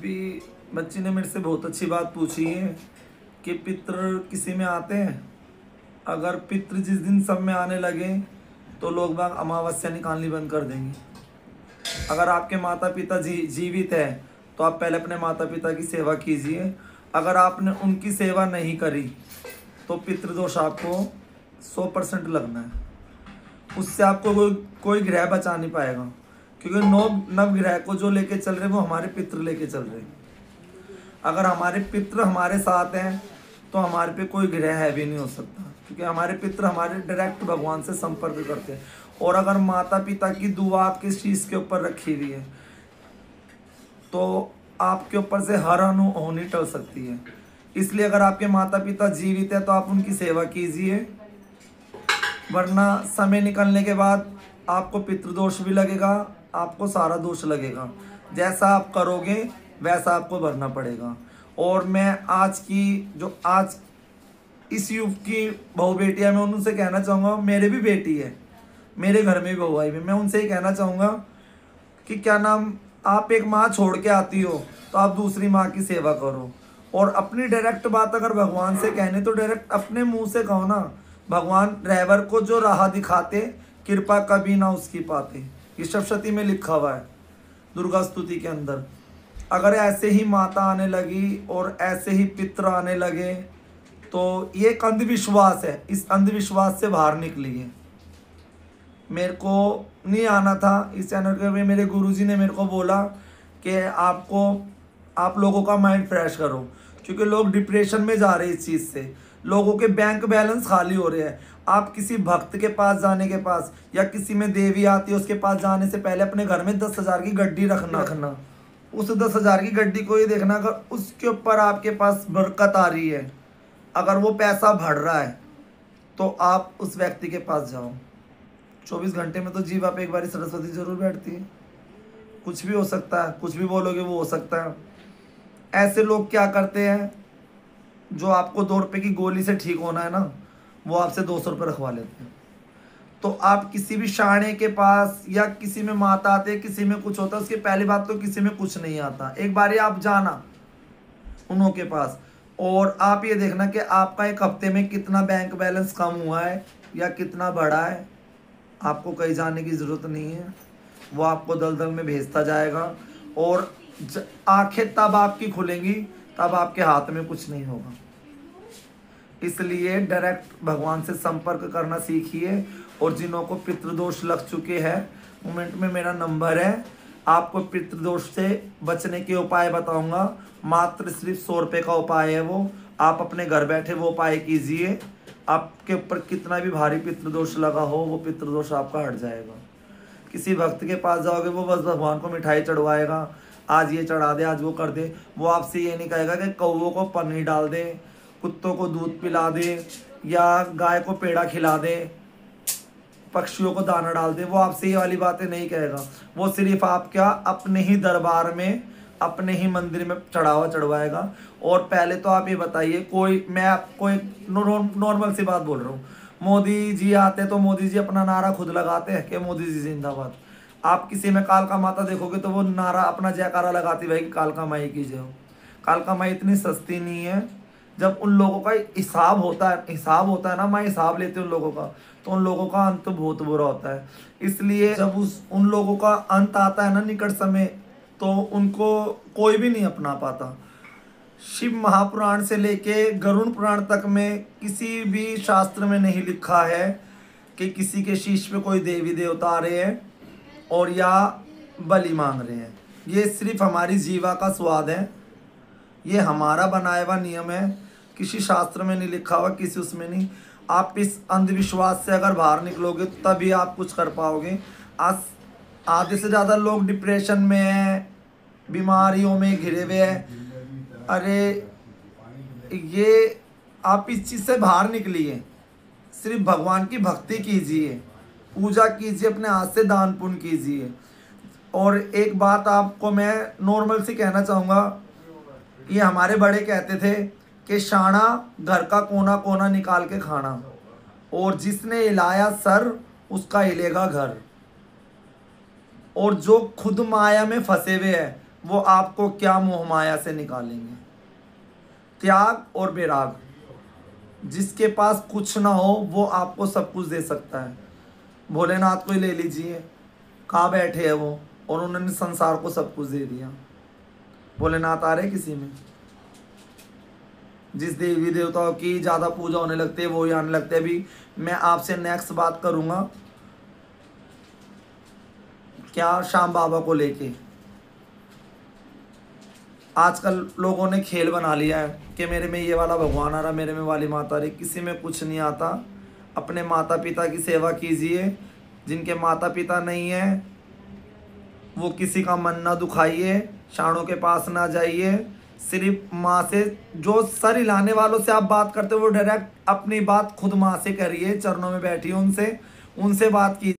भी बच्ची ने मेरे से बहुत अच्छी बात पूछी है कि पितृ किसी में आते हैं। अगर पितृ जिस दिन सब में आने लगे तो लोग बाग अमावस्या निकालनी बंद कर देंगे। अगर आपके माता पिता जीवित है तो आप पहले अपने माता पिता की सेवा कीजिए। अगर आपने उनकी सेवा नहीं करी तो पितृदोष आपको 100% लगना है। उससे आपको कोई ग्रह बचा नहीं पाएगा, क्योंकि नव ग्रह को जो लेके चल रहे वो हमारे पितृ लेके चल रहे। अगर हमारे पितृ हमारे साथ हैं तो हमारे पे कोई ग्रह है भी नहीं हो सकता, क्योंकि हमारे पितृ हमारे डायरेक्ट भगवान से संपर्क करते हैं। और अगर माता पिता की दुआ आपके शीश के ऊपर रखी हुई है तो आपके ऊपर से हर अनहोनी टल सकती है। इसलिए अगर आपके माता पिता जीवित है तो आप उनकी सेवा कीजिए, वरना समय निकलने के बाद आपको पितृदोष भी लगेगा, आपको सारा दोष लगेगा। जैसा आप करोगे वैसा आपको भरना पड़ेगा। और मैं आज इस युग की बहू बेटियां, मैं उनसे कहना चाहूँगा, मेरे भी बेटी है, मेरे घर में भी बहू आई भी, मैं उनसे ही कहना चाहूँगा कि क्या नाम, आप एक माँ छोड़ के आती हो तो आप दूसरी माँ की सेवा करो। और अपनी डायरेक्ट बात अगर भगवान से कहने तो डायरेक्ट अपने मुंह से कहो ना। भगवान ड्राइवर को जो राह दिखाते कृपा कभी ना उसकी पाते, ये सप्तशती में लिखा हुआ है दुर्गा स्तुति के अंदर। अगर ऐसे ही माता आने लगी और ऐसे ही पितृ आने लगे तो ये एक अंधविश्वास है। इस अंधविश्वास से बाहर निकलिए। मेरे को नहीं आना था इस चैनल पे, मेरे गुरुजी ने मेरे को बोला कि आप लोगों का माइंड फ्रेश करो, क्योंकि लोग डिप्रेशन में जा रहे हैं इस चीज़ से। लोगों के बैंक बैलेंस खाली हो रहे हैं। आप किसी भक्त के पास जाने के पास या किसी में देवी आती है उसके पास जाने से पहले अपने घर में 10,000 की गड्डी रखना। उस 10,000 की गड्डी को ये देखना अगर उसके ऊपर आपके पास बरकत आ रही है, अगर वो पैसा बढ़ रहा है तो आप उस व्यक्ति के पास जाओ। 24 घंटे में तो जीव आप एक बार सरस्वती जरूर बैठती है। कुछ भी हो सकता है, कुछ भी बोलोगे वो हो सकता है। ऐसे लोग क्या करते हैं, जो आपको 2 रुपये की गोली से ठीक होना है ना, वो आपसे 200 रुपये रखवा लेते हैं। तो आप किसी भी शाणे के पास या किसी में माता आते, किसी में कुछ होता है, उसकी पहली बात तो किसी में कुछ नहीं आता। एक बार आप जाना उन्हों के पास और आप ये देखना कि आपका एक हफ्ते में कितना बैंक बैलेंस कम हुआ है या कितना बढ़ा है। आपको कहीं जाने की ज़रूरत नहीं है, वो आपको दलदल में भेजता जाएगा। और आंखें तब आपकी खुलेंगी तब आपके हाथ में कुछ नहीं होगा। इसलिए डायरेक्ट भगवान से संपर्क करना सीखिए। और जिन्हों को पितृदोष लग चुके हैं, मोमेंट में मेरा नंबर है, आपको पितृदोष से बचने के उपाय बताऊंगा। मात्र सिर्फ 100 रुपये का उपाय है वो, आप अपने घर बैठे वो उपाय कीजिए। आपके ऊपर कितना भी भारी पितृदोष लगा हो वो पितृदोष आपका हट जाएगा। किसी भक्त के पास जाओगे वो बस भगवान को मिठाई चढ़वाएगा, आज ये चढ़ा दे, आज वो कर दे। वो आपसे ये नहीं कहेगा कि कौवों को पनीर डाल दे, कुत्तों को दूध पिला दे या गाय को पेड़ा खिला दे, पक्षियों को दाना डाल दे। वो आपसे ये वाली बातें नहीं कहेगा। वो सिर्फ आपका अपने ही दरबार में, अपने ही मंदिर में चढ़ावा चढ़वाएगा। और पहले तो आप ये बताइए, मैं आपको एक नॉर्मल सी बात बोल रहा हूँ, मोदी जी आते तो मोदी जी अपना नारा खुद लगाते हैं कि मोदी जी जिंदाबाद। आप किसी में कालका माता देखोगे तो वो नारा अपना जयकारा लगाती भाई कालका माई की जय हो। कालका माई इतनी सस्ती नहीं है। जब उन लोगों का हिसाब होता है ना, माँ हिसाब लेते हैं उन लोगों का, तो उन लोगों का अंत बहुत बुरा होता है। इसलिए जब उन लोगों का अंत आता है ना निकट समय, तो उनको कोई भी नहीं अपना पाता। शिव महापुराण से लेके गरुड़ पुराण तक में किसी भी शास्त्र में नहीं लिखा है कि किसी के शीश पे कोई देवी देवता आ रहे हैं और या बलि मांग रहे हैं। ये सिर्फ हमारी जीवा का स्वाद है, ये हमारा बनाया हुआ नियम है। किसी शास्त्र में नहीं लिखा हुआ, किसी उसमें नहीं। आप इस अंधविश्वास से अगर बाहर निकलोगे तभी आप कुछ कर पाओगे। आज आधे से ज़्यादा लोग डिप्रेशन में हैं, बीमारियों में घिरे हुए हैं। अरे ये आप इस चीज़ से बाहर निकलिए। सिर्फ भगवान की भक्ति कीजिए, पूजा कीजिए, अपने हाथ से दान पुण्य कीजिए। और एक बात आपको मैं नॉर्मल सी कहना चाहूँगा, ये हमारे बड़े कहते थे कि शाना घर का कोना कोना निकाल के खाना, और जिसने हिलाया सर उसका हिलेगा घर। और जो खुद माया में फंसे हुए हैं वो आपको क्या मोह माया से निकालेंगे। त्याग और वैराग, जिसके पास कुछ ना हो वो आपको सब कुछ दे सकता है। भोलेनाथ को ही ले लीजिए, कहाँ बैठे हैं वो, और उन्होंने संसार को सब कुछ दे दिया। भोलेनाथ आ रहे किसी में? जिस देवी देवताओं की ज़्यादा पूजा होने लगती है वो ही आने लगते हैं। अभी मैं आपसे नेक्स्ट बात करूँगा क्या, श्याम बाबा को लेके। आजकल लोगों ने खेल बना लिया है कि मेरे में ये वाला भगवान आ रहा, मेरे में वाली माता आ रही। किसी में कुछ नहीं आता। अपने माता पिता की सेवा कीजिए। जिनके माता पिता नहीं है वो किसी का मन ना दुखाइए, शाणों के पास ना जाइए। सिर्फ माँ से, जो सर हिलाने वालों से आप बात करते हो वो डायरेक्ट अपनी बात खुद माँ से करिए, चरणों में बैठिए, उनसे बात कीजिए।